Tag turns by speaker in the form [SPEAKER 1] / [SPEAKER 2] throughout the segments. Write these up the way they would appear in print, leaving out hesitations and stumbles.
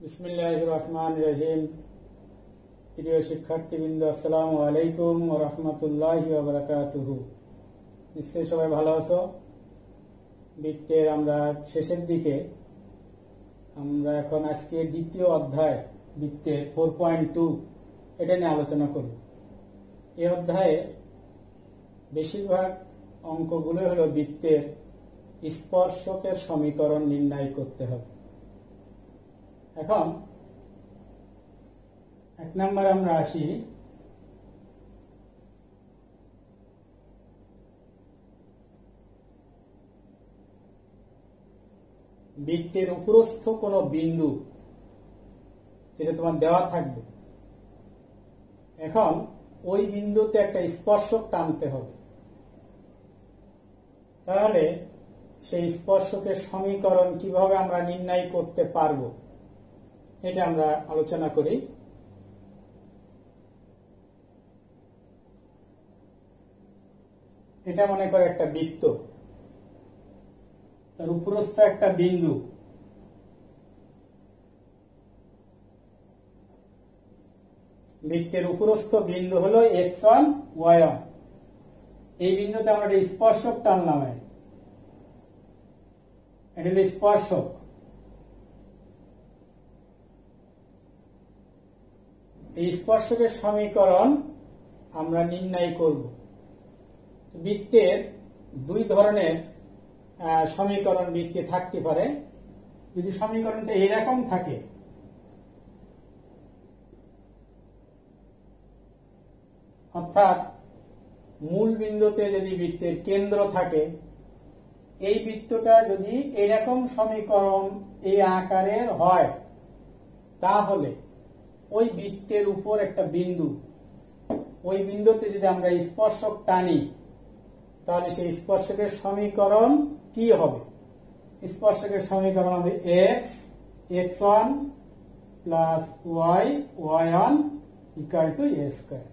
[SPEAKER 1] বিসমিল্লাহির রহমানির রহিম। প্রিয় শিক্ষার্থীবৃন্দ, আসসালামু আলাইকুম ওয়া রাহমাতুল্লাহি ওয়া বারাকাতুহু। নিশ্চয়ই সবাই ভালো আছো। বৃত্তের আমরা শেষের দিকে, আমরা এখন আজকে দ্বিতীয় অধ্যায় বৃত্তের 4.2 এটা নিয়ে আলোচনা করব। এই অধ্যায়ে বেশিরভাগ অঙ্কগুলো হলো বৃত্তের স্পর্শকের সমীকরণ নির্ণয় করতে হবে। এখন এক নম্বরে আমরা আসি। বৃত্তের উপরস্থ কোন বিন্দু যেটা তোমার দেওয়া থাকবে, এখন ওই বিন্দুতে একটা স্পর্শক টানতে হবে। তাহলে সেই স্পর্শকের সমীকরণ কিভাবে আমরা নির্ণয় করতে পারবো এটা আমরা আলোচনা করি। এটা মনে করে একটা বৃত্ত, তার উপরস্থ একটা বিন্দু, বৃত্তের উপরস্থ বিন্দু হলো x1 y1। এই বিন্দুতে আমরা একটা স্পর্শক টানলাম, এটা হলো স্পর্শক। এই স্পর্শকের সমীকরণ আমরা নির্ণয় করব। বৃত্তের দুই ধরনের সমীকরণ বৃত্তে থাকতে পারে। যদি সমীকরণটা এরকম থাকে, অর্থাৎ মূল বিন্দুতে যদি বৃত্তের কেন্দ্র থাকে, এই বৃত্তটা যদি এরকম সমীকরণ এই আকারের হয়, তাহলে ওই বৃত্তের উপর একটা বিন্দু, ওই বিন্দুতে যদি আমরা স্পর্শক টানি, তাহলে সেই স্পর্শকের সমীকরণ কি হবে? স্পর্শকের সমীকরণ হবে x1 plus y1 equal to a square.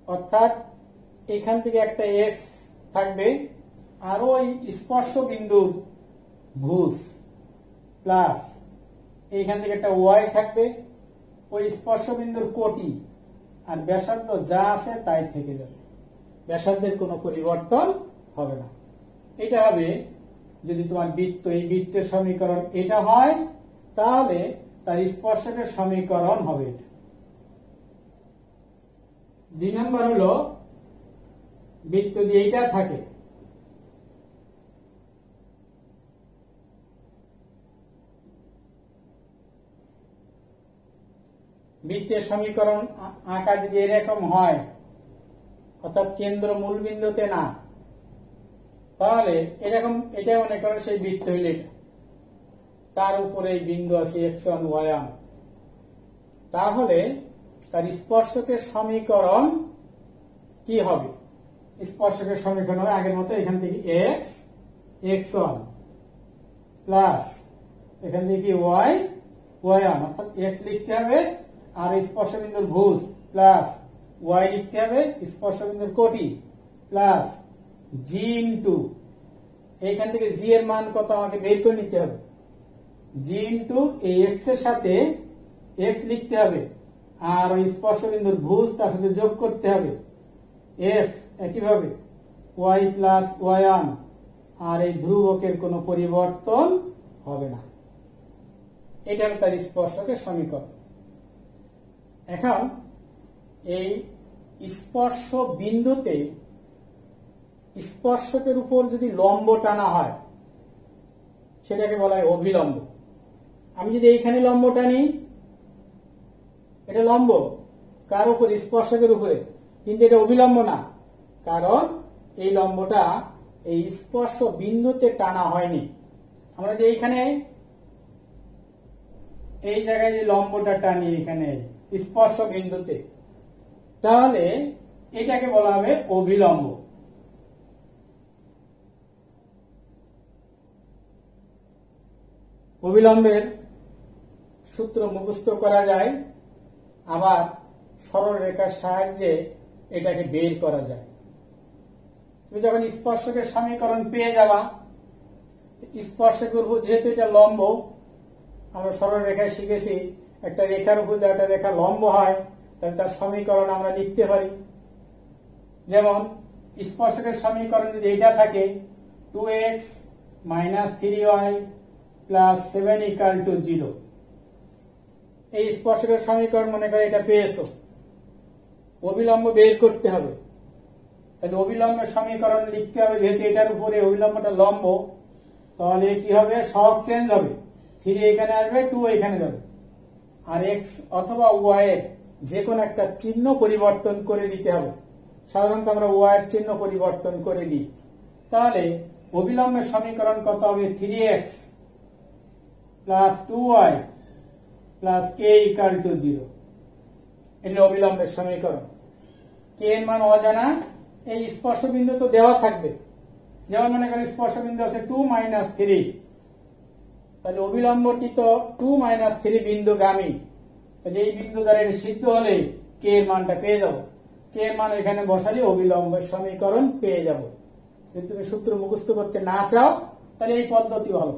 [SPEAKER 1] অর্থাৎ এখান থেকে একটা x থাকবে, আর ওই স্পর্শ বিন্দুর ভুজ প্লাস এইখান থেকে একটা y থাকবে, ওই স্পর্শ বিন্দুর কোটি, আর ব্যাসার্ধ যা আছে তাই থেকে যাবে, ব্যাসার্ধের কোনো পরিবর্তন হবে না। এটা হবে যদি তোমার বৃত্ত, এই বৃত্তের সমীকরণ এটা হয়, তাহলে তার স্পর্শকের সমীকরণ হবে এটা। 2 নম্বর হলো বৃত্ত যদি এইটা থাকে, বৃত্তের সমীকরণ আঁকা যদি এরকম হয়, অর্থাৎ কেন্দ্র মূল বিন্দুতে না, তাহলে এরকম, এটা মনে করো সেই বৃত্ত হইল এটা, তার উপরে বিন্দু আছে x1 y1, তাহলে তার স্পর্শকের সমীকরণ কি হবে? স্পর্শকের সমীকরণ হবে আগের মতো, এখান থেকে x1 প্লাস এখান থেকে y1, অর্থাৎ x লিখতে হবে, আর স্পর্শ বিন্দুর ভুজ প্লাস y লিখতে হবে, স্পর্শ বিন্দুর কোটি প্লাস g ইনটু, এইখান থেকে g এর মান কত আমাকে বের করে নিতে হবে, g ইনটু এই x এর সাথে x লিখতে হবে, আর ওই স্পর্শ বিন্দুর ভুজ তার সাথে যোগ করতে হবে f, একইভাবে y প্লাস y1, আর এই ধ্রুবকের কোনো পরিবর্তন হবে না। এটা তার স্পর্শকের সমীকরণ। এখন এই স্পর্শ বিন্দুতে স্পর্শকের উপর যদি লম্ব টানা হয়, সেটাকে বলা হয় অভিলম্ব। আমি যদি এইখানে লম্ব টানি, এটা লম্ব কার উপর? স্পর্শকের উপরে, কিন্তু এটা অভিলম্ব না, কারণ এই লম্বটা এই স্পর্শ বিন্দুতে টানা হয়নি। আমরা যে এইখানে এই জায়গায় যে লম্বটা টানি এখানে স্পর্শ বিন্দুতে, তাহলে এটাকে বলা হবে অভিলম্ব। অভিলম্বের সূত্র মুখস্থ করা যায়, আবার সরল রেখার সাহায্যে এটাকে বের করা যায়। তুমি যখন স্পর্শকের সমীকরণ পেয়ে যাবা, স্পর্শকের উপর যেহেতু এটা লম্ব, আমরা সরল রেখায় শিখেছি একটা রেখার উপর একটা রেখা লম্ব হয় তাহলে তার সমীকরণ আমরা লিখতে পারি। যেমন স্পর্শকের সমীকরণ যদি এটা থাকে 2x - 3y + 7 = 0। এই স্পর্শকের সমীকরণ মনে করে এটা পেয়েছো, অবিলম্ব বের করতে হবে। তাহলে অবিলম্বের সমীকরণ লিখতে হবে, যেহেতু এটার উপরে অবিলম্বটা লম্ব, তাহলে কি হবে, সহগ চেঞ্জ হবে, 3 এখানে আসবে, 2 এখানে যাবে, আর x অথবা y এর যে কোনো একটা চিহ্ন পরিবর্তন করে দিতে হবে। সাধারণত আমরা y এর চিহ্ন পরিবর্তন করে দিই। তাহলে অবিলম্বের সমীকরণ কত হবে, 3x + 2y + k = 0। এটা অবিলম্বের সমীকরণ। k এর মান অজানা, এই স্পর্শ বিন্দু তো দেওয়া থাকবে। যেমন মনে করেন স্পর্শ বিন্দু আছে 2 - 3, তাহলে অবিলম্বটি তো 2 - 3 বিন্দুগামী। তাহলে এই বিন্দু দ্বারা এটা সিদ্ধ হলে k এর মানটা পেয়ে যাব। k এর মান এখানে বসালে অবিলম্বের সমীকরণ পেয়ে যাব। যদি তুমি সূত্র মুখস্থ করতে না চাও তাহলে এই পদ্ধতি ভালো।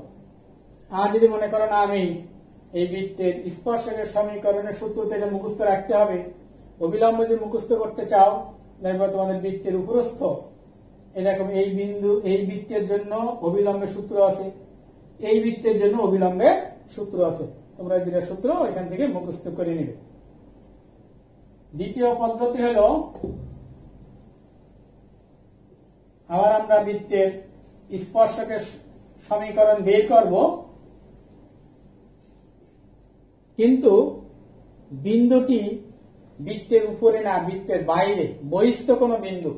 [SPEAKER 1] আর যদি মনে করো না আমি এই বৃত্তের স্পর্শকের সমীকরণের সূত্র থেকে মুখস্থ রাখতে হবে, অবিলম্ব যদি মুখস্থ করতে চাও, দেখবে তোমাদের বৃত্তের উপরস্থ এরকম এই বিন্দু, এই বৃত্তের জন্য অবিলম্বের সূত্র আছে, এই বৃত্তের জন্য অবিলম্বের সূত্র আছে। তোমরা দুটো সূত্র এখান থেকে মুখস্থ করে নিবে। দ্বিতীয় পদ্ধতি হলো, আবার আমরা বৃত্তের স্পর্শকের সমীকরণ বের করব, কিন্তু বিন্দুটি বৃত্তের উপরে না, বৃত্তের বাইরে, বহিস্থ কোনো বিন্দু।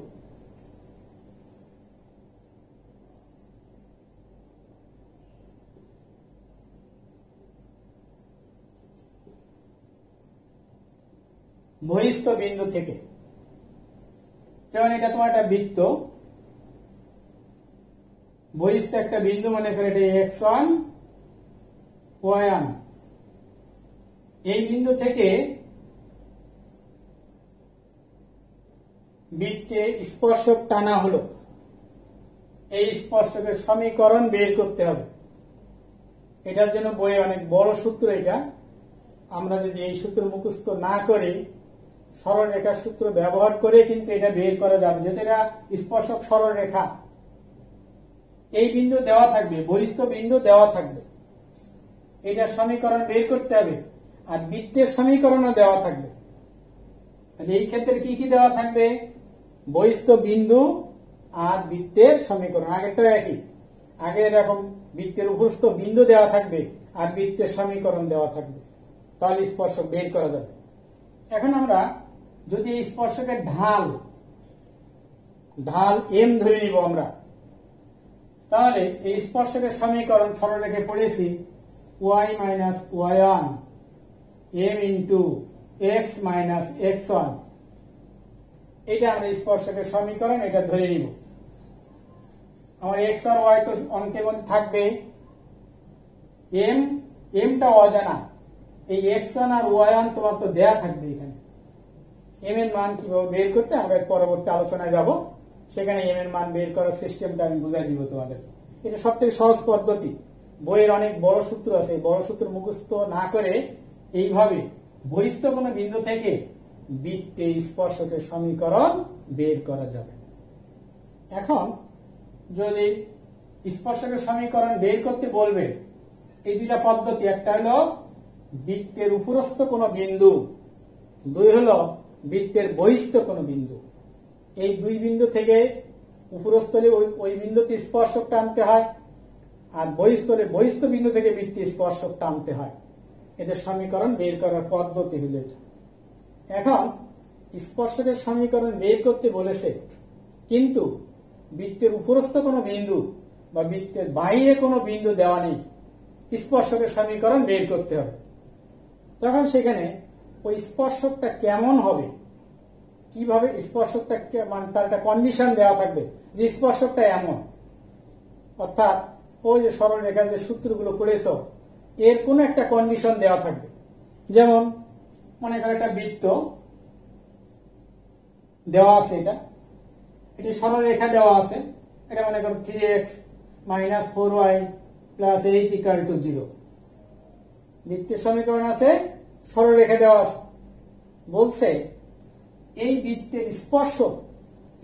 [SPEAKER 1] বহিস্থ বিন্দু থেকে, যেমন এটা তোমার একটা বৃত্ত, বহিস্থ একটা বিন্দু মনে করে এটা x1 y1, এই বিন্দু থেকে বৃত্তে স্পর্শক টানা হলো, এই স্পর্শকের সমীকরণ বের করতে হবে। এটার জন্য বইয়ে অনেক বড় সূত্র এটা। আমরা যদি এই সূত্র মুখস্থ না করে সরল রেখার সূত্র ব্যবহার করে কিন্তু এটা বের করা যাবে, যেহেতু এটা স্পর্শক সরল রেখা। এই বিন্দু দেওয়া থাকবে, বহিস্থ বিন্দু দেওয়া থাকবে, এটার সমীকরণ বের করতে হবে, আর বৃত্তের সমীকরণও দেওয়া থাকবে। তাহলে এই ক্ষেত্রে কি কি দেওয়া থাকবে, বহিস্থ বিন্দু আর বৃত্তের সমীকরণ। আগেরটা একই, আগে এরকম বৃত্তের উপরস্থ বিন্দু দেওয়া থাকবে আর বৃত্তের সমীকরণ দেওয়া থাকবে, তাহলে স্পর্শক বের করা যাবে। এখন আমরা যদি এই স্পর্শকের ঢাল m ধরে নিব আমরা, তাহলে এই স্পর্শকের সমীকরণ সরলরেখায় পড়েছি y - y1 m × x - x1, এটা আমরা স্পর্শকের সমীকরণ, এটা ধরে নিব। আমার x আর y তো অঙ্কের মধ্যে থাকবে, mটা অজানা, এই x1 আর y1 তোমার তো দেয়া থাকবে। এখানে m এর মান কিভাবে বের করতে আমরা পরবর্তী আলোচনায় যাব, সেখানে m এর মান বের করার সিস্টেমটা আমি বুঝাই দিব তোমাদের। এটা সবথেকে সহজ পদ্ধতি। বইয়ের অনেক বড় সূত্র আছে, বড় সূত্র মুখস্থ না করে এইভাবে বহিস্থ কোনো বিন্দু থেকে বৃত্তে স্পর্শকের সমীকরণ বের করা যাবে। এখন যদি স্পর্শকের সমীকরণ বের করতে বলবে, এই দুইটা পদ্ধতি, একটা হলো বৃত্তের উপরস্থ কোনো বিন্দু, দুই হলো বৃত্তের বহিস্থ কোনো বিন্দু। এই দুই বিন্দু থেকে উপরস্থলে ওই বিন্দুতে স্পর্শক টানতে হয়, আর বহিস্থলে বহিস্থ বিন্দু থেকে বৃত্তে স্পর্শক টানতে হয়। এদের সমীকরণ বের করার পদ্ধতি হলো এটা। এখন স্পর্শকের সমীকরণ বের করতে বলেছে, কিন্তু বৃত্তের উপরস্থ কোনো বিন্দু বা বৃত্তের বাইরে কোনো বিন্দু দেওয়া নেই, স্পর্শকের সমীকরণ বের করতে হবে। তখন সেখানে ওই স্পর্শকটা কেমন হবে, কিভাবে স্পর্শকটা, মানে তার একটা কন্ডিশন দেওয়া থাকবে যে স্পর্শকটা এমন, অর্থাৎ ওই যে সরল রেখার যে সূত্রগুলো পড়েছ এর কোন একটা কন্ডিশন দেওয়া থাকবে। যেমন মনে করো একটা বৃত্ত দেওয়া আছে, এটি সরল রেখা দেওয়া আছে, এটা মনে করো 3x - 4y + 8 = 0। বৃত্তের সমীকরণ আছে, সরলরেখা দেওয়া আছে। বলছে এই বৃত্তের স্পর্শক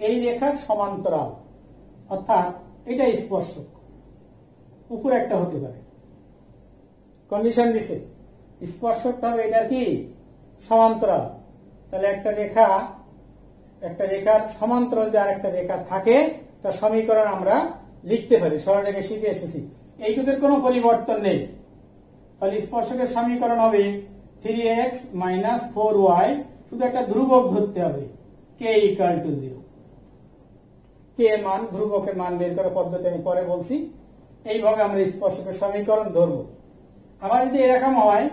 [SPEAKER 1] এই রেখার সমান্তরাল, অর্থাৎ এটা স্পর্শক, উপরে একটা হতে পারে। কন্ডিশন দিছে স্পর্শক হবে এটা কি সমান্তরাল। তাহলে একটা রেখার সমান্তরাল যদি আরেকটা রেখা থাকে তার সমীকরণ আমরা লিখতে পারি। সরলরেখা শিখে এসেছি, এইটুকুর কোনো পরিবর্তন নেই। তাহলে স্পর্শকের সমীকরণ হবে 3x - 4y, শুধু একটা ধ্রুবক ধরতে হবে k = 0। কে এর মান, ধ্রুবকের মান বের করার পদ্ধতি আমি পরে বলছি। এইভাবে আমরা স্পর্শকের সমীকরণ ধরব। আবার যদি এরকম হয়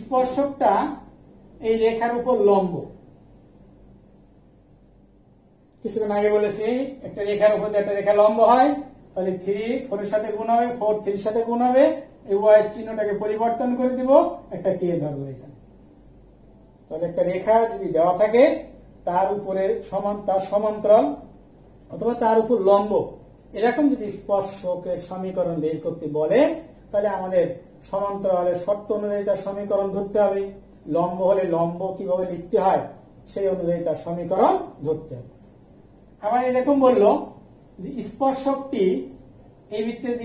[SPEAKER 1] স্পর্শকটা এই রেখার উপর লম্ব, কিছুক্ষণ আগে বলেছি একটা রেখার উপর একটা রেখা লম্ব হয়, তাহলে 3 4 এর সাথে গুণ হবে, 4 3 এর সাথে গুণ হবে, এই y এর চিহ্নটাকে পরিবর্তন করে দিব, একটা কে ধরবো এখানে। তাহলে একটা রেখা যদি দেওয়া থাকে তার উপরে তার সমান্তরাল অথবা তার উপর লম্ব, এরকম যদি স্পর্শকের সমীকরণ বের করতে বলে তাহলে আমাদের সমান্তরালের শর্ত অনুযায়ী তার সমীকরণ ধরতে হবে। লম্ব হলে লম্ব কিভাবে লিখতে হয় সেই অনুযায়ী তার সমীকরণ ধরতে হবে। আবার এরকম বললো যে স্পর্শকটি, এই বৃত্তের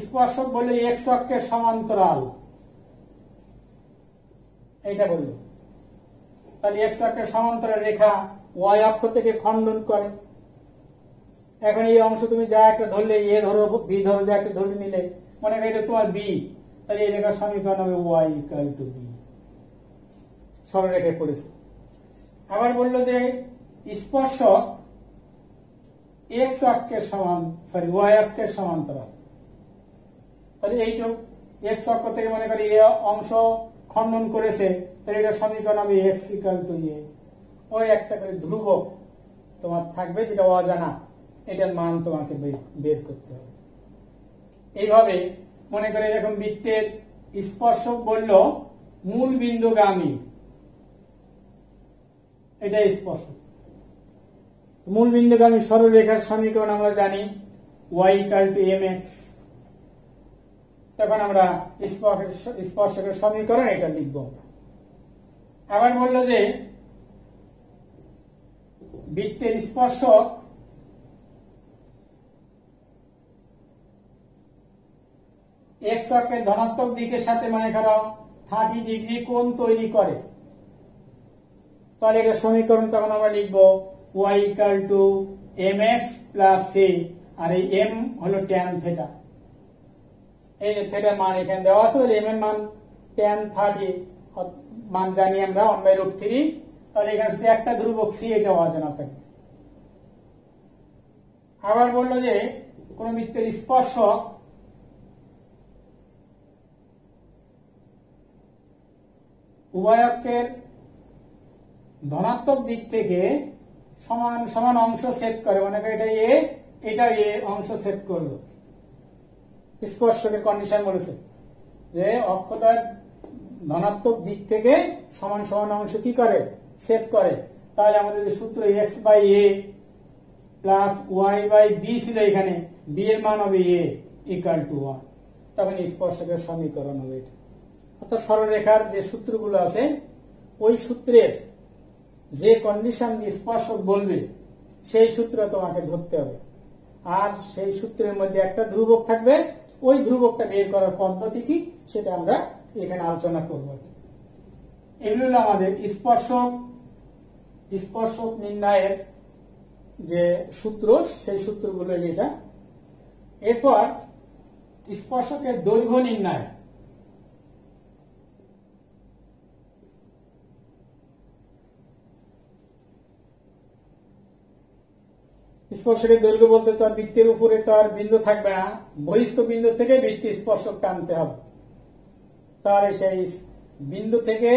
[SPEAKER 1] স্পর্শক বললে x অক্ষের সমান্তরাল, এইটা বললো। তাহলে x অক্ষের সমান্তরাল রেখা y অক্ষ থেকে খণ্ডন করে। এখন এই অংশ তুমি যা একটা ধরলে, এ ধরো b ধরো, যা একটা ধরে নিলে, মনে করি এটা তোমার b, তাহলে এই রেখার সমীকরণ হবে y = b। সরলরেখায় পড়েছে। আবার বললো যে স্পর্শক x অক্ষের y অক্ষের সমান্তরাল, তাহলে এইটুক x অক্ষ থেকে মনে করি এ অংশ খণ্ডন করেছে, তাহলে এটা সমীকরণ হবে x = a। ওই একটা করে ধ্রুবক তোমার থাকবে যেটা অজানা, এটার মান তোমাকে বের করতে হবে। এইভাবে মনে করে এরকম বৃত্তের স্পর্শক বলল মূল বিন্দুগামী, এটা স্পর্শক। মূল বিন্দুগামী সরলরেখার সমীকরণ আমরা জানি y = mx। তখন আমরা স্পর্শকের সমীকরণ এটা লিখব। আবার বললো যে বৃত্তের স্পর্শক x অক্ষের ধনাত্মক দিকের সাথে মনে করো 30 ডিগ্রি কোণ তৈরি করে, তাহলে এটা সমীকরণ তখন আমরা লিখবো y = mx + c, আর এই m হলো tan θ। এই যে থিটার মান এখানে দেওয়া আছে, m এর মান tan 30 মান জানি আমরা 1/√3। তাহলে এখানে শুধু একটা ধ্রুবক c, এটা অজানা থাকবে। আবার বললো যে কোন বৃত্তের স্পর্শক উভয় অক্ষের ধনাত্মক দিক থেকে সমান সমান অংশ ছেদ করে, মনে করি এটা এ অংশ ছেদ করলো। স্পর্শকের কন্ডিশন বলেছে যে অক্ষটার ধনাত্মক দিক থেকে সমান সমান অংশ কি করে, ছেদ করে। তাহলে আমাদের যে সূত্র x/a + y/b ছিল, এখানে b এর মান হবে a = 1। তখন স্পর্শকের সমীকরণ হবে এটা। অর্থাৎ সরলরেখার যে সূত্রগুলো আছে ওই সূত্রের যে কন্ডিশন দিয়ে স্পর্শক বলবে সেই সূত্র তোমাকে ধরতে হবে। আর সেই সূত্রের মধ্যে একটা ধ্রুবক থাকবে, ওই ধ্রুবকটা বের করার পদ্ধতি কি সেটা আমরা এখানে আলোচনা করব। এগুলো হলো আমাদের স্পর্শক নির্ণয়ের যে সূত্র, সেই সূত্রগুলো এটা। এরপর স্পর্শকের দৈর্ঘ্য নির্ণয়। স্পর্শকের দৈর্ঘ্য বলতে তো আর বৃত্তের উপরে তো আর বিন্দু থাকবে না, বহিস্থ বিন্দু থেকে বৃত্তি স্পর্শক টানতে হবে। তাহলে সেই বিন্দু থেকে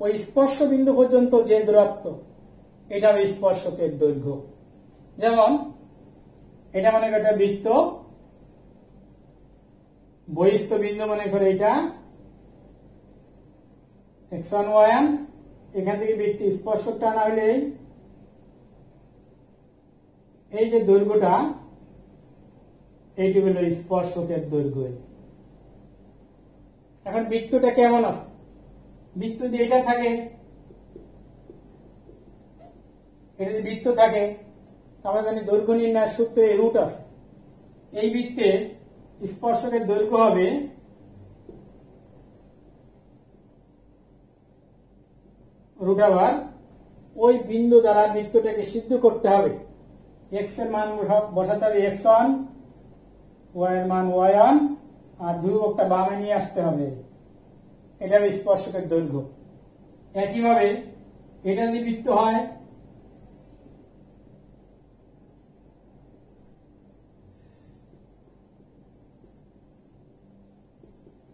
[SPEAKER 1] ওই স্পর্শ বিন্দু পর্যন্ত যে দূরত্ব, এটা হবে স্পর্শকের দৈর্ঘ্য। যেমন এটা মনে করে একটা বৃত্ত, বহিস্থ বিন্দু মনে করে এটা x1 y1, এখান থেকে বৃত্তি স্পর্শক টানা হলে এই যে দৈর্ঘ্যটা, এইটি হলো স্পর্শকের দৈর্ঘ্য। এখন বৃত্তটা কেমন আছে? বৃত্ত যদি এটা থাকে, এটা যদি বৃত্ত থাকে, আমরা জানি দৈর্ঘ্য নির্ণয়ের সূত্রে রুট আছে। এই বৃত্তের স্পর্শকের দৈর্ঘ্য হবে রুট ওভার ওই বিন্দু দ্বারা বৃত্তটাকে সিদ্ধ করতে হবে। এক্স এর মান বসাতে হবে x1, ওয়াই এর মান y1, আর ধ্রুবকটা বামে নিয়ে আসতে হবে। এটা হবে স্পর্শকের দৈর্ঘ্য। একইভাবে এটা যদি বৃত্ত হয়,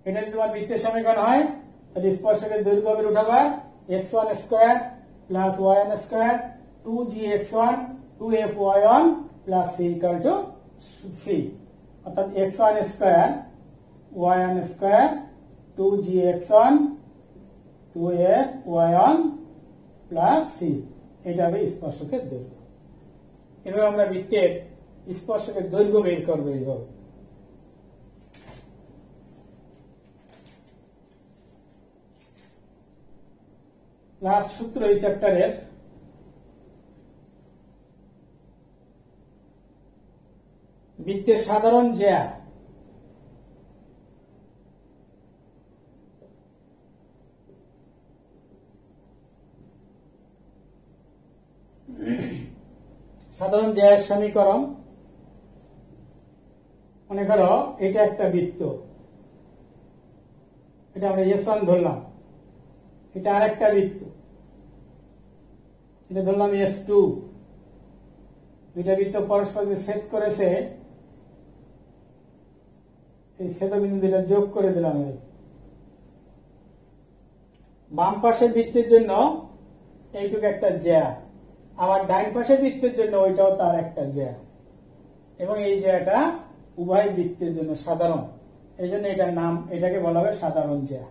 [SPEAKER 1] এটা যদি তোমার বৃত্তের সমীকরণ হয়, তাহলে স্পর্শকের দৈর্ঘ্য হবে root over x1 square plus y1 square 2gx1 2fy1 plus c equal to c, অর্থাৎ x1 square y1 square 2gx1 2fy1 plus c, এটা হবে স্পর্শকের দৈর্ঘ্য। এভাবে আমরা বৃত্তের স্পর্শকের দৈর্ঘ্য বের করবো। এইভাবে লাস্ট সূত্র এই চ্যাপ্টারের, বৃত্তের সাধারণ জ্যা সাধারণ জ্যায়ের সমীকরণ। মনে করো এটা একটা বৃত্ত, এটা আমরা S1 ধরলাম, এটা আরেকটা বৃত্ত, এটা ধরলাম S2। দুইটা বৃত্ত পরস্পর যে ছেদ করেছে, এই ছেদবিন্দু দুইটা যোগ করে দিলাম। বাম পাশের বৃত্তের জন্য এইটুকু একটা জ্যা, আবার ডাইন পাশের বৃত্তের জন্য ওইটাও তার একটা জ্যা, এবং এই জ্যাটা উভয় বৃত্তের জন্য সাধারণ। এই জন্য এটার নাম, এটাকে বলা হবে সাধারণ জ্যা।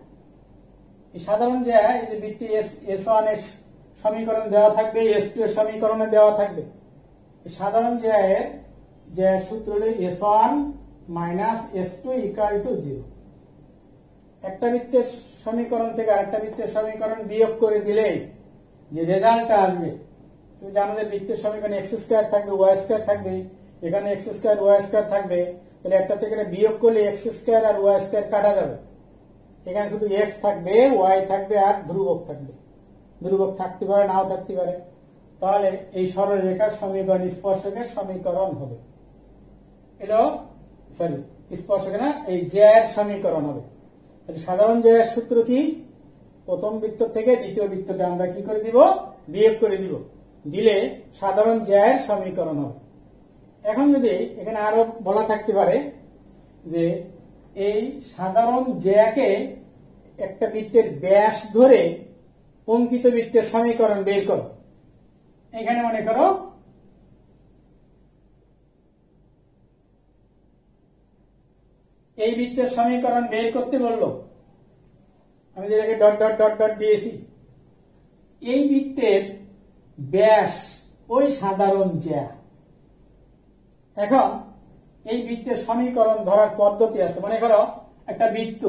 [SPEAKER 1] এই সাধারণ জ্যা, এই যে বৃত্তি S1 এর সমীকরণ দেওয়া থাকবে, S2 এর সমীকরণে দেওয়া থাকবে। এই সাধারণ জ্যায়ের সূত্র হল S1 minus S2 equal to 0। একটা বৃত্তের সমীকরণ থেকে আরেকটা বৃত্তের সমীকরণ বিয়োগ করে দিলে যে রেজাল্টটা আসবে, তুমি জানো যে বৃত্তের সমীকরণে x স্কয়ার থাকবে, y স্কয়ার থাকবে, এখানে x স্কয়ার y স্কয়ার থাকবে, তাহলে একটা থেকে বিয়োগ করলে x স্কয়ার আর y স্কয়ার কাটা যাবে। এখানে শুধু x থাকবে, y থাকবে, আর ধ্রুবক থাকবে। ধ্রুবক থাকতে পারে, নাও থাকতে পারে। তাহলে এই সরলরেখার সমীকরণ স্পর্শকের সমীকরণ হবে। এটা সরি স্পর্শক না, এই জ্যায়ের সমীকরণ হবে। তাহলে সাধারণ জ্যায়ের সূত্র কি? প্রথম বৃত্ত থেকে দ্বিতীয় বৃত্তটা আমরা কি করে দিব? বিয়োগ করে দিব। দিলে সাধারণ জ্যায়ের সমীকরণ হবে। এখন যদি এখানে আরো বলা থাকতে পারে যে এই সাধারণ জ্যাকে একটা বৃত্তের ব্যাস ধরে অঙ্কিত বৃত্তের সমীকরণ বের করো। এখানে মনে করো এই বৃত্তের সমীকরণ বের করতে বললো, আমি যেটাকে ডট ডট ডট ডট দিয়েছি। এই বৃত্তের ব্যাস ওই সাধারণ জ্যা। এখন এই বৃত্তের সমীকরণ ধরার পদ্ধতি আছে। মনে করো একটা বৃত্ত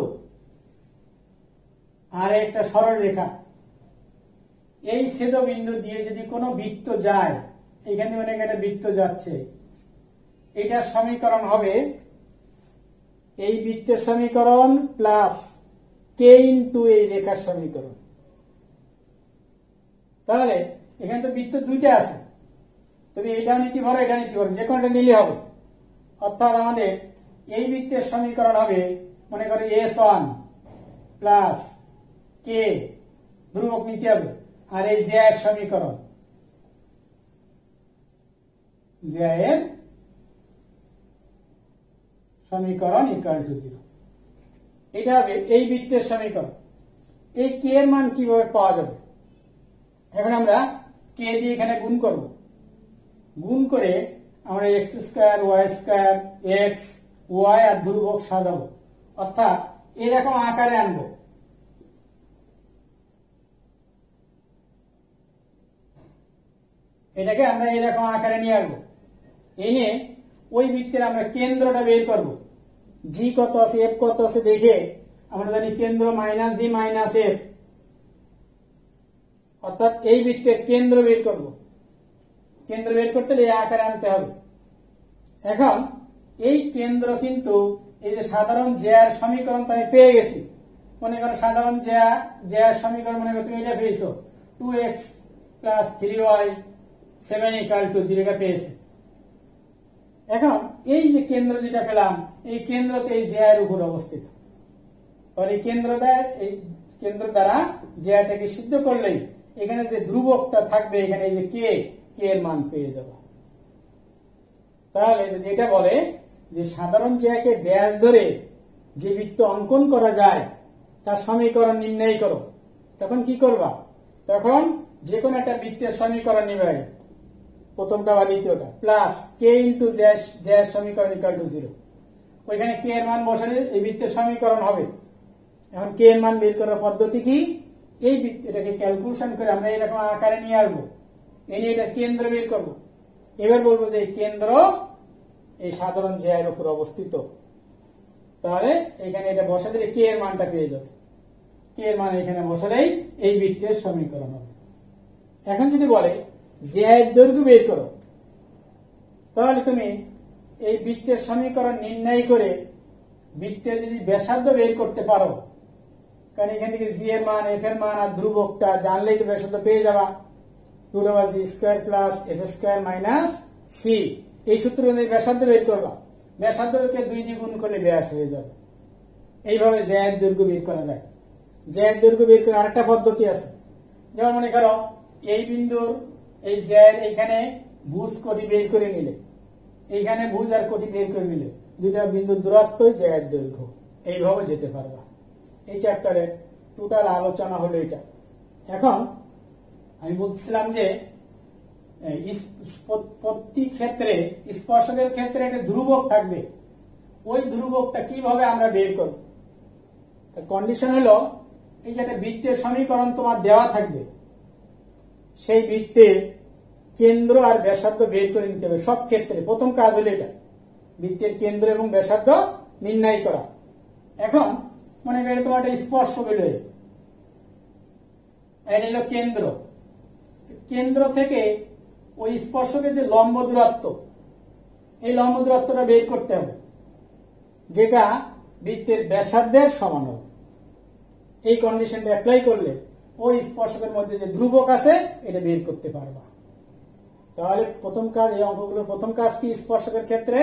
[SPEAKER 1] আর একটা সরল রেখা, এই ছেদবিন্দু দিয়ে যদি কোনো বৃত্ত যায়, এখানে অনেক একটা বৃত্ত যাচ্ছে, এটার সমীকরণ হবে এই বৃত্তের সমীকরণ প্লাস কে ইন্টু এই রেখার সমীকরণ। তাহলে এখানে তো বৃত্ত দুইটা আছে, তবে এটাও নিতে পারো, এটা নিতে পারো, যে কোনটা নিলে হবে। অর্থাৎ আমাদের এই বৃত্তের সমীকরণ হবে, মনে করো S1 প্লাস কে, ধ্রুবক নিতে হবে, আর এই জ্যায়ের সমীকরণ, জ্যায়ের সমীকরণ ইকুয়াল টু 0। এটা হবে এই বৃত্তের সমীকরণ। এই কে এর মান কিভাবে পাওয়া যাবে? এখন আমরা কে দিয়ে এখানে গুণ করব। গুণ করে আমরা x square y square x y আর ধ্রুবক সাজাবো, অর্থাৎ এরকম আকারে আনবো। এটাকে আমরা এরকম আকারে নিয়ে আসবো, এনে ওই বৃত্তের আমরা কেন্দ্রটা বের করব। জি কত আছে, এফ কত আছে দেখে আমরা জানি কেন্দ্র মাইনাস জি মাইনাস এফ, অর্থাৎ এই বৃত্তের কেন্দ্র বের করব। কেন্দ্র বের করতে হলে এই আকারে আনতে হবে। এখন এই কেন্দ্র কিন্তু এই যে সাধারণ জ্যার সমীকরণ তো আমি পেয়ে গেছি। মনে করো সাধারণ জ্যার সমীকরণ মনে করো তুমি এটা পেয়েছো 2x প্লাস 3y 7 = 0 এটা পেয়েছি। এখন এই যে কেন্দ্র যেটা পেলাম, এই কেন্দ্রতে এই জ্যার উপর অবস্থিত। আর এই কেন্দ্র দ্বারা জ্যাটাকে সিদ্ধ করলেই এখানে যে ধ্রুবকটা থাকবে, এখানে এই যে কে এর মান পেয়ে যাব। তাহলে যদি এটা বলে যে সাধারণ জ্যাকে ব্যাস ধরে যে বৃত্ত অঙ্কন করা যায় তার সমীকরণ নির্ণয় করো, তখন কি করবা? তখন যে কোনো একটা বৃত্তের সমীকরণ নিবে, প্রথমটা বা দ্বিতীয়টা, প্লাস কে ইন্টু জ্যার সমীকরণ = 0। ওইখানে কে এর মান বসালে এই বৃত্তের সমীকরণ হবে। এখন কে এর মান বের করার পদ্ধতি কি? এই এটাকে ক্যালকুলেশন করে আমরা এরকম আকারে নিয়ে আসবো, এনে এটা কেন্দ্র বের করব। এবার বলবো যে এই কেন্দ্র এই সাধারণ জ্যার উপর অবস্থিত। তাহলে এখানে এটা বসা দিলে কে এর মানটা পেয়ে যাবে। কে এর মান এখানে বসালেই এই বৃত্তের সমীকরণ হবে। এখন যদি বলে জ্যার দৈর্ঘ্য বের করো, তাহলে তুমি এই বৃত্তের সমীকরণ নির্ণয় করে বৃত্তের যদি ব্যাসার্ধ বের করতে পারো, কারণ এখান থেকে জি এর মান, এফ এর মান আর ধ্রুবকটা জানলেই তো ব্যাসার্ধ পেয়ে যাবা। √g² + f² - c, এই সূত্র অনুযায়ী ব্যাসার্ধ বের করবা। ব্যাসার্ধকে 2 দিয়ে গুণ করলে ব্যাস হয়ে যাবে। এইভাবে জ্যার দৈর্ঘ্য বের করা যায়। জ্যার দৈর্ঘ্য বের করার আরেকটা পদ্ধতি আছে। যেমন মনে করো এই বিন্দুর এই জ্যার এইখানে ভুজ কোটি বের করে নিলে, এইখানে ভুজ আর কোটি বের করে নিলে দুইটা বিন্দুর দূরত্বই জ্যার দৈর্ঘ্য। এইভাবে যেতে পারবা। এই চ্যাপ্টারে টোটাল আলোচনা হলো এটা। এখন আমি বলছিলাম যে প্রতি ক্ষেত্রে স্পর্শকের ক্ষেত্রে একটা ধ্রুবক থাকবে। ওই ধ্রুবকটা কিভাবে আমরা বের করব? কন্ডিশন হলো এই যে একটা বৃত্তের সমীকরণ তোমার দেওয়া থাকবে, সেই বৃত্তের কেন্দ্র আর ব্যাসার্ধ বের করে নিতে হবে সব ক্ষেত্রে। প্রথম কাজ হলো এটা, বৃত্তের কেন্দ্র এবং ব্যাসার্ধ নির্ণয় করা। এখন মনে করি তোমার একটা স্পর্শক হলো, এটা হলো কেন্দ্র। কেন্দ্র থেকে ওই স্পর্শকের যে লম্ব দূরত্ব, এই লম্ব দূরত্বটা বের করতে হবে, যেটা বৃত্তের ব্যাসার্ধের সমান হবে। এই কন্ডিশনটা অ্যাপ্লাই করলে ওই স্পর্শকের মধ্যে যে ধ্রুবক আছে এটা বের করতে পারবা। তাহলে প্রথম কাজ, এই অঙ্কগুলো প্রথম কাজ কি স্পর্শকের ক্ষেত্রে?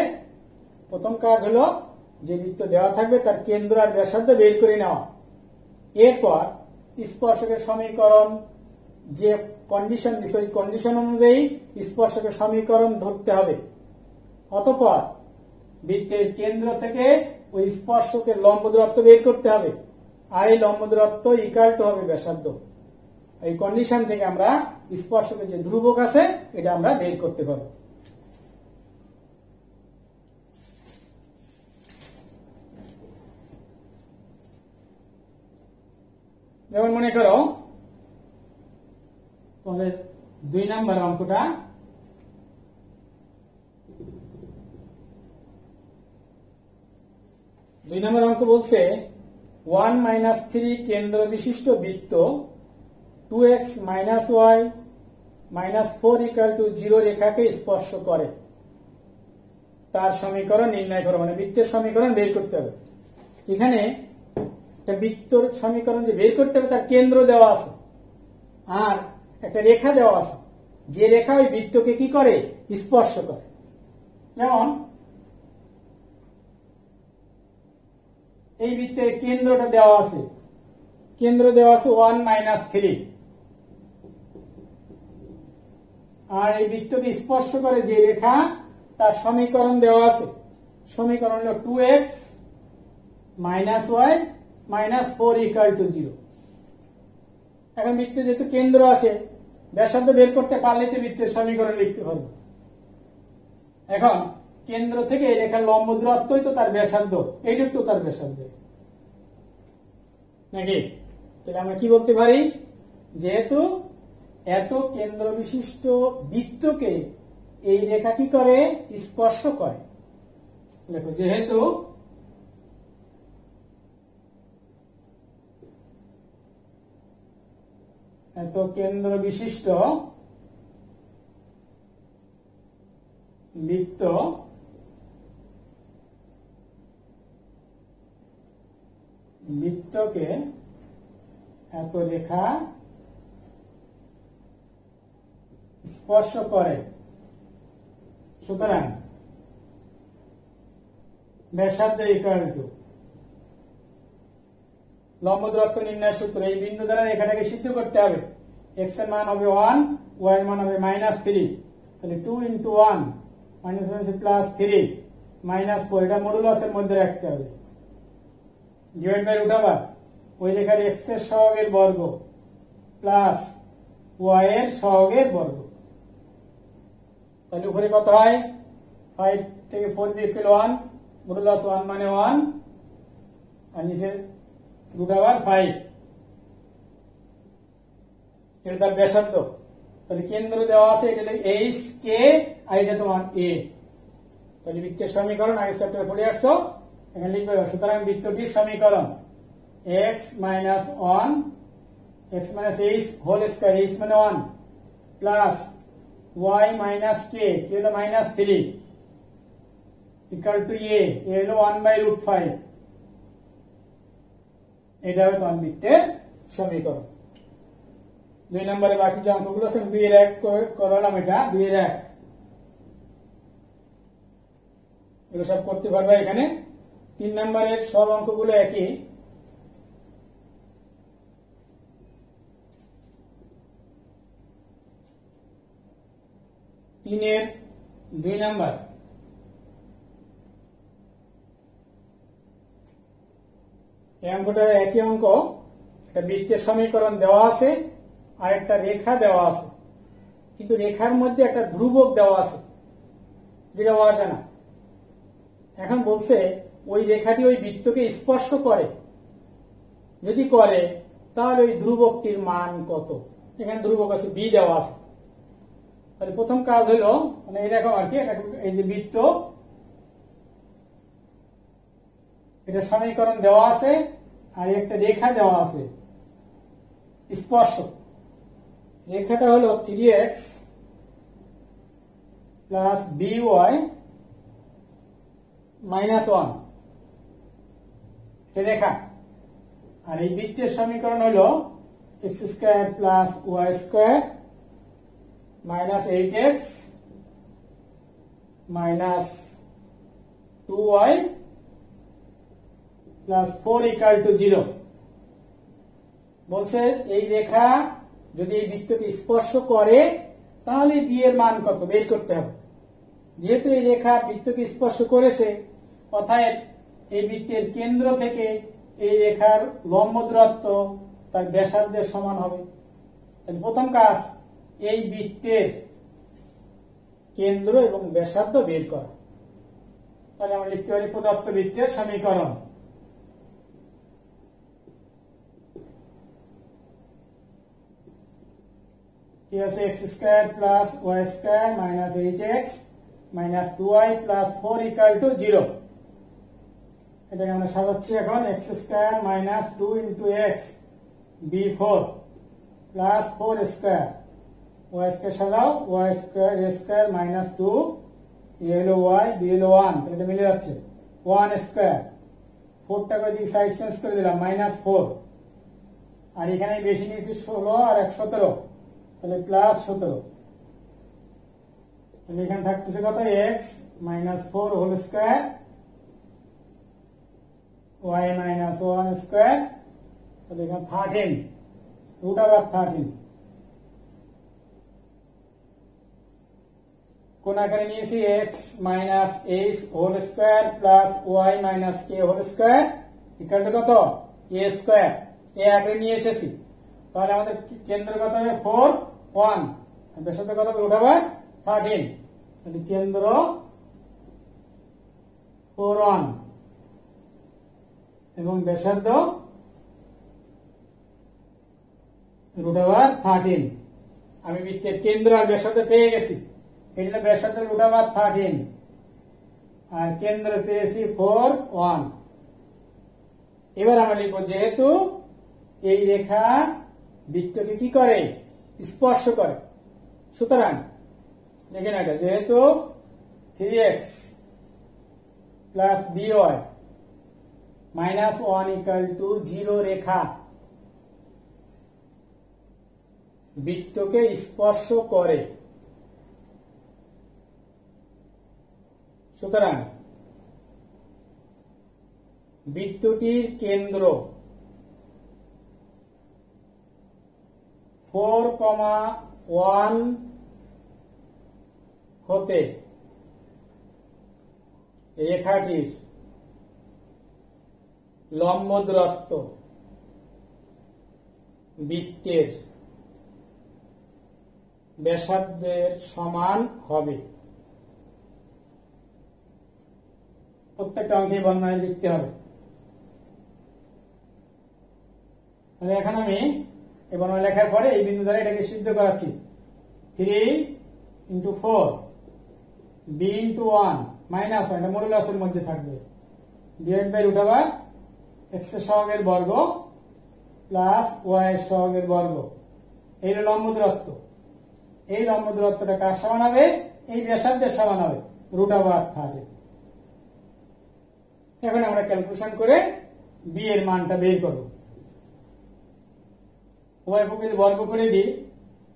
[SPEAKER 1] প্রথম কাজ হলো যে বৃত্ত দেওয়া থাকবে তার কেন্দ্র আর ব্যাসার্ধ বের করে নেওয়া। এরপর স্পর্শকের সমীকরণ যে কন্ডিশন দিছে ওই কন্ডিশন অনুযায়ী স্পর্শকের সমীকরণ ধরতে হবে। অতঃপর বৃত্তের কেন্দ্র থেকে ওই স্পর্শকের লম্ব দূরত্ব বের করতে হবে, আর এই লম্ব দূরত্ব = হবে ব্যাসার্ধ। এই কন্ডিশন থেকে আমরা স্পর্শকের যে ধ্রুবক আছে এটা আমরা বের করতে পারবো। যেমন মনে করো তোমাদের 2 নম্বর অঙ্কটা, অঙ্ক বলছে 1 - 3 কেন্দ্র বিশিষ্ট বৃত্ত 2x - y - 4 = 0 রেখাকে স্পর্শ করে, তার সমীকরণ নির্ণয় করো। মানে বৃত্তের সমীকরণ বের করতে হবে। এখানে একটা বৃত্তর সমীকরণ যে বের করতে হবে তার কেন্দ্র দেওয়া আছে আর একটা রেখা দেওয়া আছে, যে রেখা ওই বৃত্তকে কি করে? স্পর্শ করে। যেমন এই বৃত্তের কেন্দ্রটা দেওয়া আছে, কেন্দ্র দেওয়া আছে 1 - 3, আর এই বৃত্তকে স্পর্শ করে যে রেখা তার সমীকরণ দেওয়া আছে। সমীকরণ হলো 2x - y - 4 = 0। এখন বৃত্তে যেহেতু কেন্দ্র আছে, ব্যাসার্ধ বের করতে পারলে তো বৃত্তের সমীকরণ লিখতে হবে। এখন কেন্দ্র থেকে এই রেখার লম্ব দূরত্বই তো তার ব্যাসার্ধ, এইটুকু তো তার ব্যাসার্ধ নাকি? তাহলে আমরা কি বলতে পারি? যেহেতু এত কেন্দ্র বিশিষ্ট বৃত্তকে এই রেখা কি করে? স্পর্শ করে, দেখো যেহেতু এত কেন্দ্র বিশিষ্ট বৃত্ত বৃত্তকে এত রেখা স্পর্শ করে, সুতরাং ব্যাসার্ধ ইকুয়াল টু লম্ব দূরত্ব নির্ণয় সূত্র। এই বিন্দু দ্বারা রেখাটাকে সিদ্ধ করতে হবে। এক্স এর মান হবে 1, ওয়াই এর মান হবে -3, তাহলে 2 × 1 -1 + 3 -4, এটা মডুলাসের মধ্যে রাখতে হবে। ডিভাইড বাই রুট ওভার ওই রেখার এক্স এর সহগের বর্গ প্লাস ওয়াই এর সহগের বর্গ। তাহলে উপরে কত হয়? 5 থেকে 4 বিয়োগ করলে 1, মডুলাস 1 মানে 1, আর নিচে রুট ওভার 5। এটা তার ব্যাসার্ধ। তাহলে কেন্দ্র দেওয়া আছে, এটা এইচ কে, আর এটা তোমার এ। তাহলে বৃত্তের সমীকরণ আগে চ্যাপ্টারে পড়ে আসছো, এখানে লিখবে। সুতরাং বৃত্তটির সমীকরণ x - 1 x - h whole square, h মানে 1, প্লাস y - k, k হলো -3, ইকুয়াল টু a হলো 1/√5। এটা হবে তোমার বৃত্তের সমীকরণ। 2 নম্বরে বাকি যে অঙ্কগুলো আছে 2 এর 1 করলাম, এটা 2 এর 1, এগুলো সব করতে পারবে এখানে। 3 নম্বরের সব অঙ্কগুলো একই। তিনের 2 নম্বর, এই অঙ্কটা একই অঙ্ক। একটা বৃত্তের সমীকরণ দেওয়া আছে আর একটা রেখা দেওয়া আছে, কিন্তু রেখার মধ্যে একটা ধ্রুবক দেওয়া আছে যেটা অজানা। এখন বলছে ওই রেখাটি ওই বৃত্তকে স্পর্শ করে, যদি করে তাহলে ওই ধ্রুবকটির মান কত। এখানে ধ্রুবক আছে বি দেওয়া আছে। তাহলে প্রথম কাজ হলো মানে এরকম আর কি, এই যে বৃত্ত, এটা সমীকরণ দেওয়া আছে আর একটা রেখা দেওয়া আছে স্পর্শ। রেখাটা হলো 3x প্লাস by -1, রেখা। আর এই বৃত্তের সমীকরণ হলো x² plus y² -8x -2y plus 4 = 0। বলছে এই রেখা যদি এই বৃত্তকে স্পর্শ করে তাহলে বি এর মান কত বের করতে হবে। যেহেতু এই রেখা বৃত্তকে স্পর্শ করেছে, অর্থাৎ এই বৃত্তের কেন্দ্র থেকে এই রেখার লম্ব দূরত্ব তার ব্যাসার্ধের সমান হবে। তাহলে প্রথম কাজ এই বৃত্তের কেন্দ্র এবং ব্যাসার্ধ বের করা। তাহলে আমরা লিখতে পারি প্রদত্ত বৃত্তের সমীকরণ x² plus y² -8x -2y plus 4 = 0। এটাকে আমরা সাজাচ্ছি এখন। x² -2 × x b4 plus 4² y² সাজাও, y² a² -2, a হলো y, b হলো 1, এটা মিলে যাচ্ছে 1²। 4টাকে দিকে সাইড চেঞ্জ করে দিলাম -4, আর এখানে বেশি নিয়েছি 16 আর 1 17, তাহলে প্লাস 17। তাহলে এখানে থাকতেছে কত? x -4 whole square y -1 square, তাহলে এখানে 13 √13। কোন আকারে নিয়েছি? x - h whole square plus y - k whole square equal to কত? a²। এই আকারে নিয়ে এসেছি। তাহলে আমাদের কেন্দ্র কত হবে? 4 1, ব্যাসার্ধ কত হবে? √13। তাহলে কেন্দ্র 4 1 এবং ব্যাসার্ধ √13। আমি বৃত্তের কেন্দ্র আর ব্যাসার্ধ পেয়ে গেছি। এটা ব্যাসার্ধ √13। আর কেন্দ্র পেয়েছি 4 1। এবার আমরা লিখব যেহেতু এই রেখা বৃত্তকে কি করে, স্পর্শ করে, সুতরাং দেখেন এটা যেহেতু 3x plus by minus 1 equal to 0 রেখা বৃত্তকে স্পর্শ করে, সুতরাং বৃত্তটির কেন্দ্র 4,1 হতে রেখাটির লম্ব দূরত্ব বৃত্তের ব্যাসার্ধের সমান হবে। প্রত্যেকটা অঙ্কে বর্ণনা লিখতে হবে। তাহলে এখন আমি এই বর্ণনা লেখার পরে এই বিন্দু দ্বারা এটাকে সিদ্ধ করাচ্ছি। 3 × 4 b × 1 মাইনাস 1, এটা মডুলাসের মধ্যে থাকবে, divide by root over x এর সহগের বর্গ প্লাস y এর সহগের বর্গ। এই হলো লম্ব দূরত্ব। এই লম্ব দূরত্বটা কার সমান হবে? এই ব্যাসার্ধের সমান হবে, রুট ওভার 30। এখন আমরা ক্যালকুলেশন করে b এর মানটা বের করব। উভয় পক্ষে যদি বর্গ করে দিই,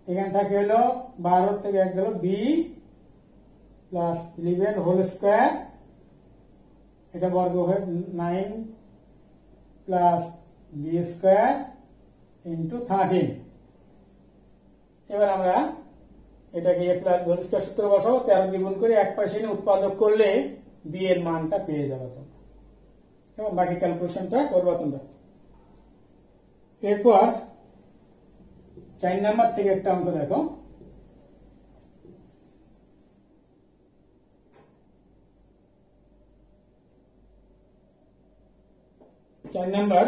[SPEAKER 1] এখানে থাকে হলো 12 থেকে 1 গেল b প্লাস 11 হোল স্কয়ার, এটা বর্গ হয়ে 9 প্লাস b স্কয়ার ইন্টু 13। এবার আমরা এটাকে a প্লাস হোল স্কয়ার সূত্র বসাবো, 13 দিয়ে গুণ করে এক পাশে এনে উৎপাদক করলে b এর মানটা পেয়ে যাবে তোমরা, এবং বাকি ক্যালকুলেশনটা করবো তোমরা। এরপর 4 নাম্বার থেকে একটা অঙ্ক দেখো। চার নাম্বার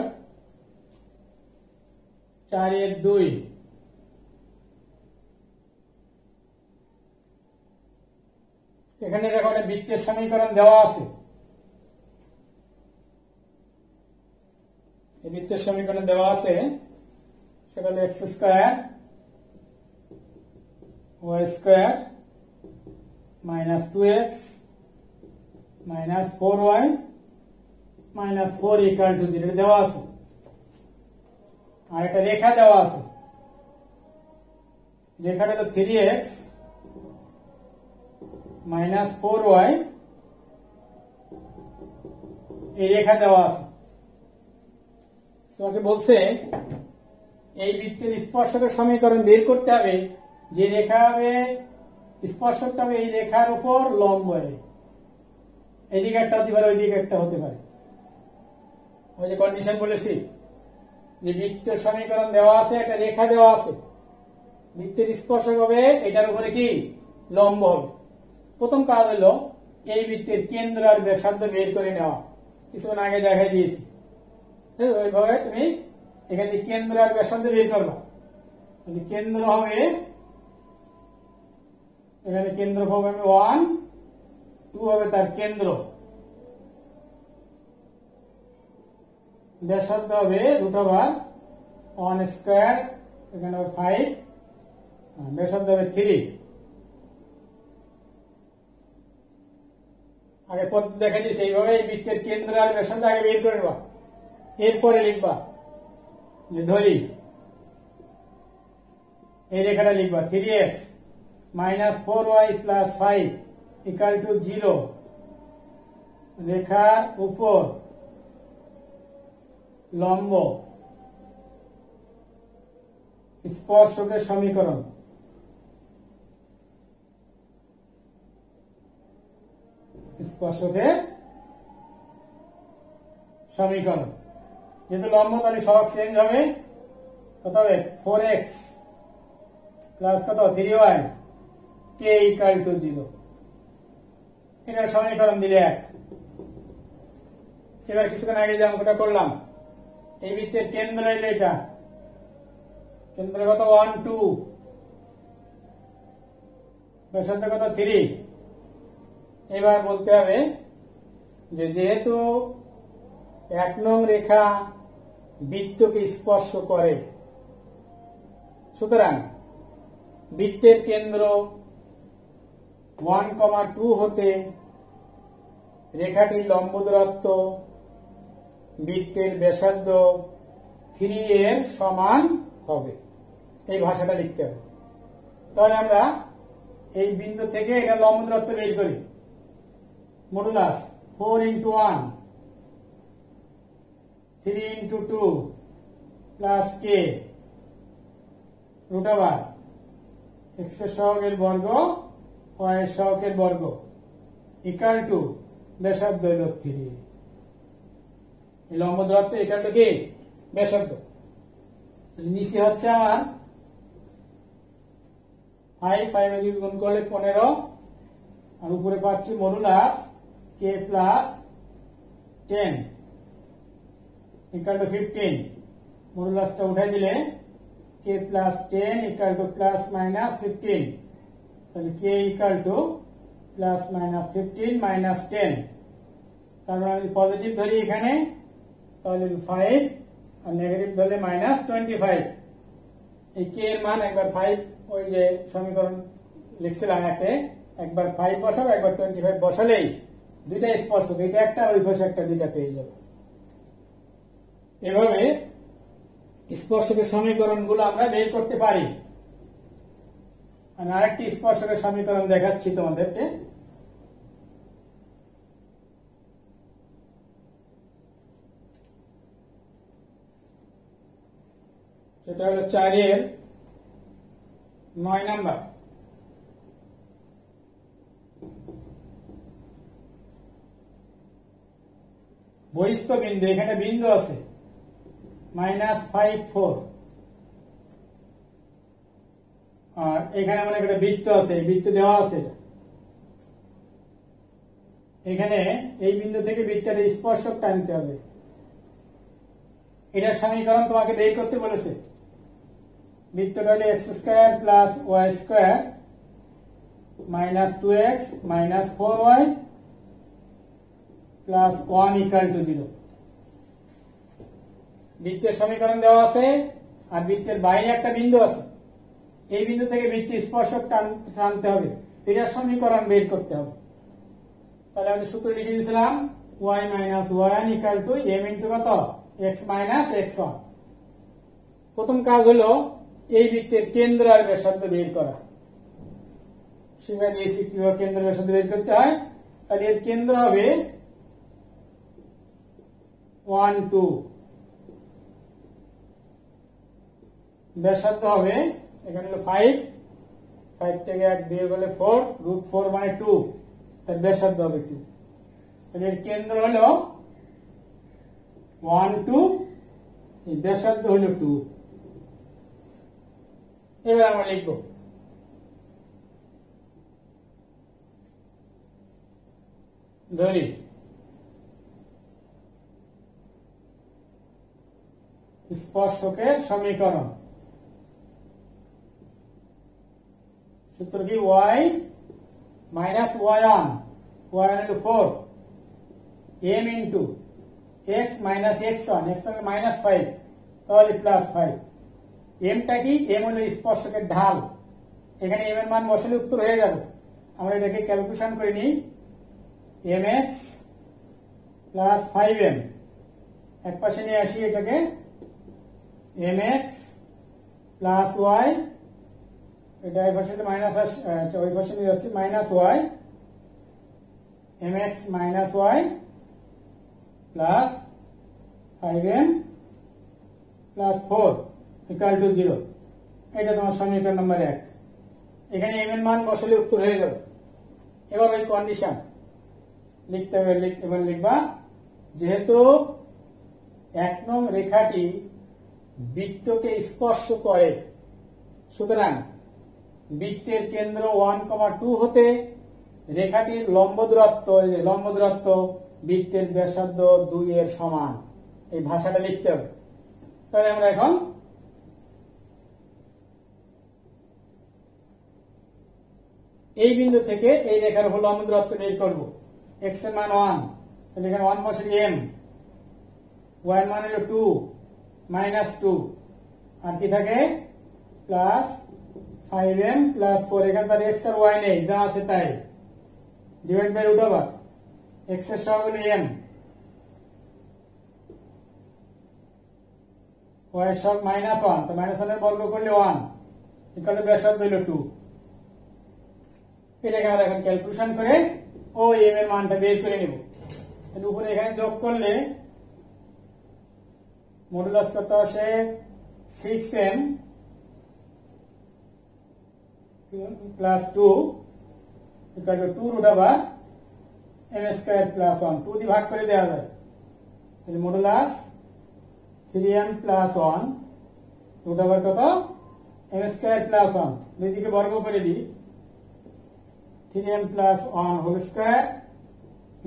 [SPEAKER 1] 4-2। এখানে দেখো একটা বৃত্তের সমীকরণ দেওয়া আছে। এই বৃত্তের সমীকরণ দেওয়া আছে, সেটা হলো x square y square minus 2x minus 4y minus 4 equal to 0 দেওয়া আছে। আর একটা রেখা দেওয়া আছে, রেখাটা হলো 3x মাইনাস 4y, এই রেখা দেওয়া আছে। তোমাকে বলছে এই বৃত্তের স্পর্শকের সমীকরণ বের করতে হবে, যে রেখা হবে স্পর্শকটা হবে এই রেখার উপর লম্ব হবে, এইদিকে একটা হতে পারে ওইদিকে একটা হতে পারে। ওই যে কন্ডিশন বলেছি যে বৃত্তের সমীকরণ দেওয়া আছে, একটা রেখা দেওয়া আছে, বৃত্তের স্পর্শক হবে এটার উপরে কি লম্ব হবে। প্রথম কাজ হলো এই বৃত্তের কেন্দ্র আর ব্যাসার্ধ বের করে নেওয়া, কিছুক্ষণ আগে দেখাই দিয়েছি। ওইভাবে তুমি এখানে কেন্দ্র আর ব্যাসার্ধ বের করবা। কেন্দ্র হবে এখানে কেন্দ্র হবে 1, 2 হবে তার কেন্দ্র, ব্যাসার্ধ হবে রুট ওভার 1 স্কয়ার, এখানে হবে 5, ব্যাসার্ধ হবে 3। আগে পদ্ধতি দেখা দিয়েছে, এইভাবে এই বৃত্তের কেন্দ্র আর ব্যাসার্ধ আগে বের করে নেবা, এরপরে লিখবা যে ধরি এই রেখাটা লিখবা 3x minus 4y plus 5 equal to 0, রেখার উপর লম্ব স্পর্শকের সমীকরণ। স্পর্শকের সমীকরণ যেহেতু লম্ব, তাহলে সহগ চেঞ্জ হবে, কত হবে 4x প্লাস কত 3y k ইকুয়াল টু 0। এটার সমীকরণ দিলে 1। এবার কিছুক্ষণ আগে যে অঙ্কটা করলাম, এই বৃত্তের কেন্দ্র হইলে এটা কেন্দ্র কত 1, 2, ব্যাসার্ধ কত 3। এবার বলতে হবে যে যেহেতু 1 নং রেখা বৃত্তকে স্পর্শ করে, সুতরাং বৃত্তের কেন্দ্র 1,2 হতে রেখাটির লম্ব দূরত্ব বৃত্তের ব্যাসার্ধ 3 এর সমান হবে। এই ভাষাটা লিখতে হবে। তাহলে আমরা এই বিন্দু থেকে এটা লম্ব দূরত্ব বের করি। Modulus 4 into 1 3 into 2 plus k root over x এর সহগের বর্গ y এর সহগের বর্গ equal to ব্যাসার্ধ হল 3। এই লম্ব দূরত্ব equal to কি? ব্যাসার্ধ। নিচে হচ্ছে আমার 5 এ গুণ করলে 15 আর উপরে পাচ্ছি modulus k plus 10 equal to 15। মডুলাসটা উঠাই দিলে k plus 10 equal to plus minus 15। তাহলে k equal to plus minus 15 minus 10। তার মানে আমি পজিটিভ ধরি এখানে, তাহলে 5 আর নেগেটিভ ধরলে minus 25। এই k এর মান একবার 5 ওই যে সমীকরণ লিখছিলাম একবার 5 বসাবো, একবার 25 বসালেই দুইটা স্পর্শক, এটা একটা ওই পাশে একটা, দুইটা পেয়ে যাবে। এভাবে স্পর্শকের সমীকরণগুলো আমরা বের করতে পারি। আমি আরেকটি স্পর্শকের সমীকরণ দেখাচ্ছি তোমাদেরকে। সেটা হলো 4 এর 9 নাম্বার। বহিস্থ বিন্দু, এখানে বিন্দু আছে -5 4, আর এখানে মনে একটা বৃত্ত আছে, এই বৃত্ত দেওয়া আছে। এখানে এই বিন্দু থেকে বৃত্তের স্পর্শক টানতে হবে। এটার সমীকরণ তোমাকে বের করতে বলেছে। বৃত্তটা হলো x² + y² - 2x - 4y plus 1 equal to 0। বৃত্তের সমীকরণ দেওয়া আছে, আর বৃত্তের বাইরে একটা বিন্দু আছে। এই বিন্দু থেকে বৃত্ত স্পর্শক টানতে হবে, এটার সমীকরণ বের করতে হবে। তাহলে আমি সূত্র লিখে দিয়েছিলাম y - y1 equal to m into কত? x - x1। প্রথম কাজ হলো এই বৃত্তের কেন্দ্র আর ব্যাসার্ধ বের করা। শিখা দিয়েছি কিভাবে কেন্দ্র ব্যাসার্ধ বের করতে হয়। তাহলে এর কেন্দ্র হবে 1 2, ব্যাসার্ধ হবে এখানে হলো 5 থেকে 1 বিয়োগ হলে 4, √4 মানে 2, তার ব্যাসার্ধ হবে 2। তাহলে এর কেন্দ্র হলো 1 2, এই ব্যাসার্ধ হলো 2। এবার আমরা লিখব ধরি স্পর্শকের সমীকরণ। সূত্র কি? y - y1, y1 হলো 4, m into x - x1, x1 -5, তাহলে +5। m টা কি? m হলো স্পর্শকের ঢাল। এখানে m এর মান বসালে উত্তর হয়ে যাবে। আমরা এটাকে ক্যালকুলেশন করে নিই। mx plus 5m, এক পাশে নিয়ে আসি এটাকে, mx plus y, এটা এই পাশে মাইনাস ওই পাশে নিয়ে যাচ্ছি, -y, mx minus y plus 5m plus 4 equal to 0। এটা তোমার সমীকরণ নম্বর 1। এখানে m এর মান বসালে উত্তর হয়ে যাবে। এবার ওই কন্ডিশন লিখতে হবে। এবার লিখবা যেহেতু 1 নং রেখাটি বৃত্তকে স্পর্শ করে, সুতরাং বৃত্তের কেন্দ্র 1,2 হতে রেখাটির লম্ব দূরত্ব বৃত্তের ব্যাসার্ধ 2 এর সমান। এই ভাষাটা লিখতে হবে। তাহলে আমরা এখন এই বিন্দু থেকে এই রেখার উপর লম্ব দূরত্ব বের করব। x এর মান 1, তাহলে এখানে 1 বসে m, y এর মান হলো 2 মাইনাস 2 আর কি থাকে প্লাস 5m প্লাস 4, এখানে তার x আর y নেই যা আছে তাই, divide by root over x এর সহগ হলো m, y এর সহগ মাইনাস 1, তো মাইনাস 1 এর বর্গ করলে 1 ইকুয়াল ব্যাসার্ধ হলো 2। এটাকে আমরা এখন ক্যালকুলেশন করে ও m এর মানটা বের করে নেব। তাহলে উপরে এখানে যোগ করলে মডুলাস কত আসে 6m plus 2 equal to 2 root over m square plus 1, 2 দিয়ে ভাগ করে দেওয়া যায়, তাহলে modulus 3m plus 1 root over কত m স্কয়ার প্লাস 1, দুই দিকে বর্গ করে দিই 3m plus 1 whole square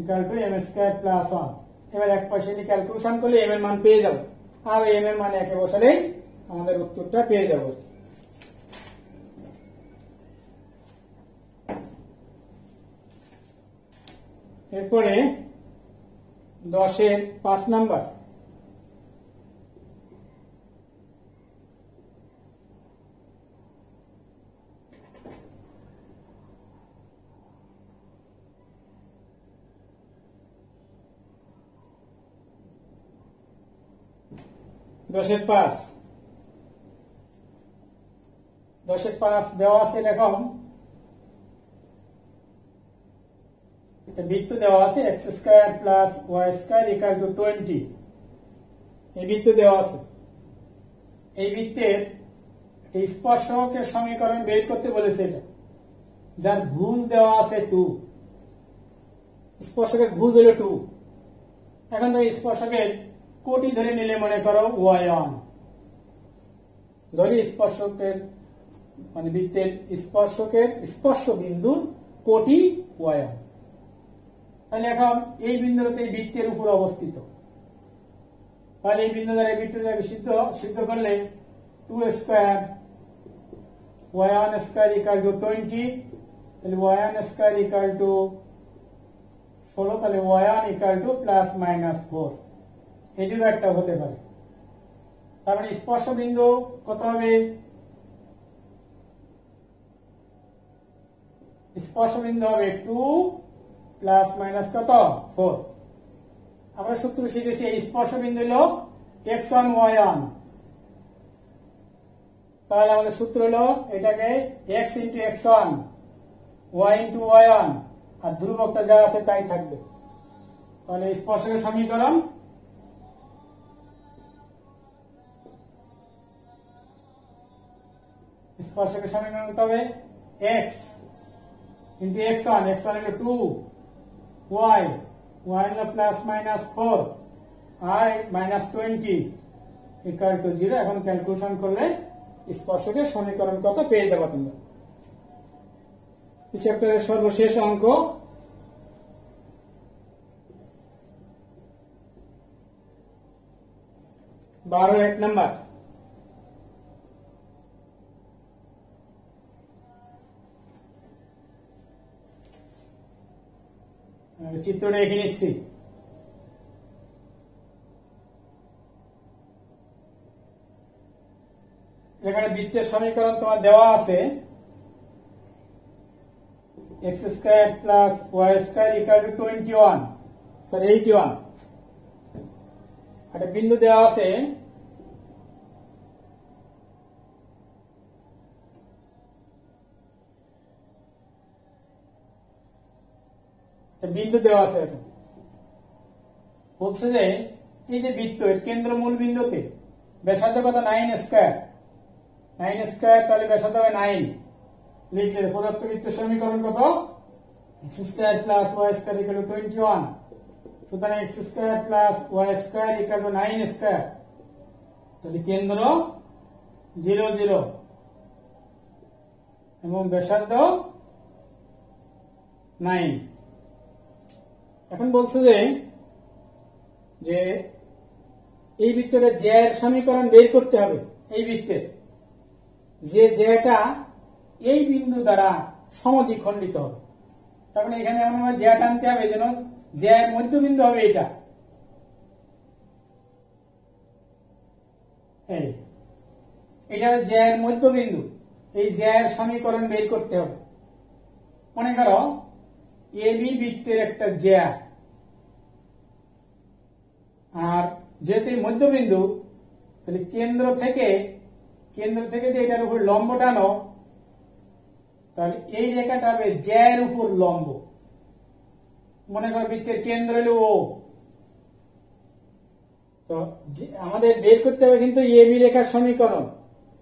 [SPEAKER 1] equal to m square plus 1। এবার এক পাশে নিয়ে ক্যালকুলেশন করলে m এর মান পেয়ে যাব, আর m এর মান একে বসালেই আমাদের উত্তরটা পেয়ে যাব। এরপরে 10 এর 5 নাম্বার, দশের 5 দেওয়া আছে এরকম একটা বৃত্ত দেওয়া আছে x square plus y square equal two 20, এই বৃত্ত দেওয়া আছে। এই বৃত্তের স্পর্শকের সমীকরণ বের করতে বলেছে, এটা যার ভুজ দেওয়া আছে 2, স্পর্শকের ভুজ হলো 2। এখন তো স্পর্শকের কোটি ধরে নিলে মনে করো y1, ধরি স্পর্শকের মানে বৃত্তের স্পর্শকের স্পর্শ বিন্দু কোটি y1, তাহলে এখন এই বিন্দুতে এই বৃত্তের উপর অবস্থিত, তাহলে এই বিন্দু দ্বারা এই বৃত্তটাকে সিদ্ধ করলে 2 square y1 square equal two 20, তাহলে y1 স্কয়ার ইকুয়াল টু 16, তাহলে y1 equal to plus minus 4, এটিও একটা হতে পারে। তার মানে স্পর্শ বিন্দু কত হবে, স্পর্শ বিন্দু হবে 2 প্লাস মাইনাস কত 4। আমরা সূত্র শিখেছি এই স্পর্শ বিন্দু হলো x1 y1, তাহলে আমাদের সূত্র হলো এটাকে x into x1 y into y1 আর ধ্রুবকটা যা আছে তাই থাকবে। তাহলে স্পর্শকের সমীকরণ হবে x ইন্টু x1 হলো 2, y হলো প্লাস মাইনাস 4 আর মাইনাস 20 ইকুয়াল টু 0। এখন ক্যালকুলেশন করলে স্পর্শকের সমীকরণ কত পেয়ে যাবে তোমরা। এই চ্যাপ্টারের সর্বশেষ অঙ্ক বারো 1 নাম্বার, চিত্রটা এঁকে নিচ্ছি। এখানে বৃত্তের সমীকরণ তোমার দেওয়া আছে x square plus y square equal two 81, একটা বিন্দু দেওয়া আছে বলছে যে এই যে বৃত্ত এর কেন্দ্র মূল বিন্দুতে ব্যাসার্ধ কত 9 স্কয়ার, তাহলে ব্যাসার্ধ হবে 9, লিখলে প্রদত্ত বৃত্তের সমীকরণ কত x square plus y square equal two 21, সুতরাং x square plus y square equal two 9 square, তাহলে কেন্দ্র 0 0 এবং ব্যাসার্ধ 9। এখন বলছে যে এই বৃত্তের জ্যা এর সমীকরণ বের করতে হবে। এই বৃত্তের যে জ্যাটা এই বিন্দু দ্বারা সমদ্বিখণ্ডিত হবে, তার মানে এখানে আমরা জ্যা টানতে হবে যেন জ্যা এর মধ্যবিন্দু হবে এটা, এটা জ্যা এর মধ্যবিন্দু। এই জ্যা এর সমীকরণ বের করতে হবে। মনে করো এবি বৃত্তের একটা জ্যা, আর যেহেতু মধ্যবিন্দু, তাহলে কেন্দ্র থেকে যে এটার উপর লম্ব টানো, তাহলে এই রেখাটা হবে জ্যা এর উপর লম্ব। মনে করো বৃত্তের কেন্দ্র হলো ও, তো আমাদের বের করতে হবে কিন্তু এবি রেখার সমীকরণ,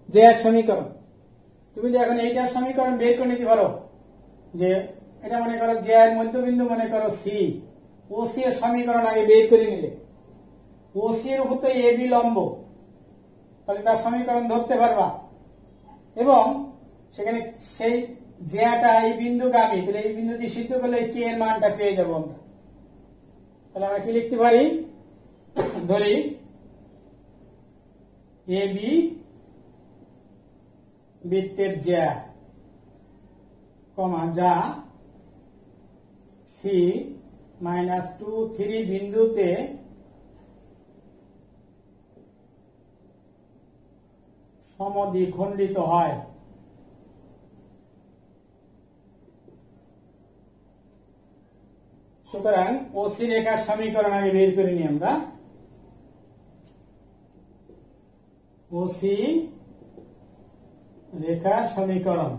[SPEAKER 1] জ্যা এর সমীকরণ। তুমি যদি এখন এইটার সমীকরণ বের করে নিতে পারো, যে এটা মনে করো জ্যা এর মধ্যবিন্দু, মনে করো সি, ও সি এর সমীকরণ আগে বের করে নিলে, ও সি এর উপর তো এবি লম্ব, তাহলে তার সমীকরণ ধরতে পারবা। এবং সেখানে সেই জ্যাটা এই বিন্দুগামী, তাহলে এই বিন্দু দিয়ে সিদ্ধ করলে কে এর মানটা পেয়ে যাবো আমরা। তাহলে আমরা কি লিখতে পারি, ধরি এবি বৃত্তের জ্যা, যা সি -2, 3 বিন্দুতে সমদ্বিখণ্ডিত হয়। সুতরাং ওসি রেখার সমীকরণ আগে বের করে নিই আমরা। ওসি রেখার সমীকরণ,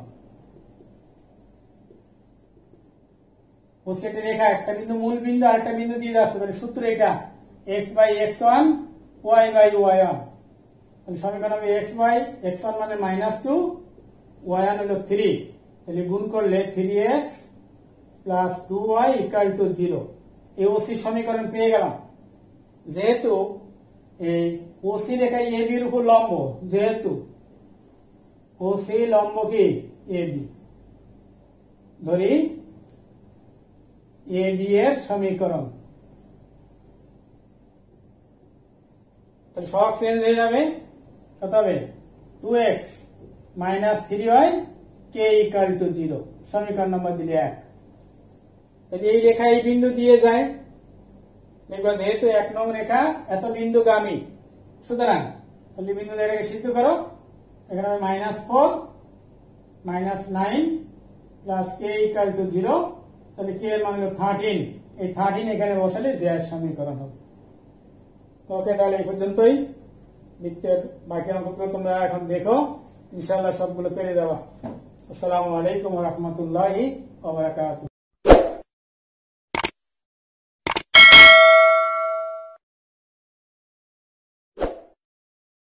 [SPEAKER 1] ওসি একটা রেখা, একটা বিন্দু মূল বিন্দু আর একটা বিন্দু দিয়ে যাচ্ছে, তাহলে সূত্র এটা x/x1 y/y1। সমীকরণ হবে x1 মানে -2, y1 হলো 3, তাহলে গুণ করলে 3x + 2y = 0। এই ওসি সমীকরণ পেয়ে গেলাম। যেহেতু এই ওসি রেখা এবি এর উপর লম্ব, যেহেতু ওসি লম্ব কি এবি, ধরি এবি এর সমীকরণ, তাহলে সব চেঞ্জ হয়ে যাবে। কত হবে 2x - 3y k = 0। সমীকরণ নম্বর দিলে 1। তাহলে এই রেখা এই বিন্দু দিয়ে যায়, দেখবা যেহেতু 1 নং রেখা এত বিন্দুগামী, সুতরাং তাহলে বিন্দু রেখাকে সিদ্ধ করো। এখানে হবে -4 - 9 + k = 0, তাহলে k এর মান হলো 13। এই 13 এখানে বসালে জ্যা এর সমীকরণ হবে। তো ওকে, তাহলে এই পর্যন্তই। বৃত্তের বাকি অঙ্কগুলো তোমরা এখন দেখো, ইনশাআল্লাহ সবগুলো পেরে যাবা। আসসালামু আলাইকুম ওয়া রাহমাতুল্লাহি ওয়া বারাকাতুহু।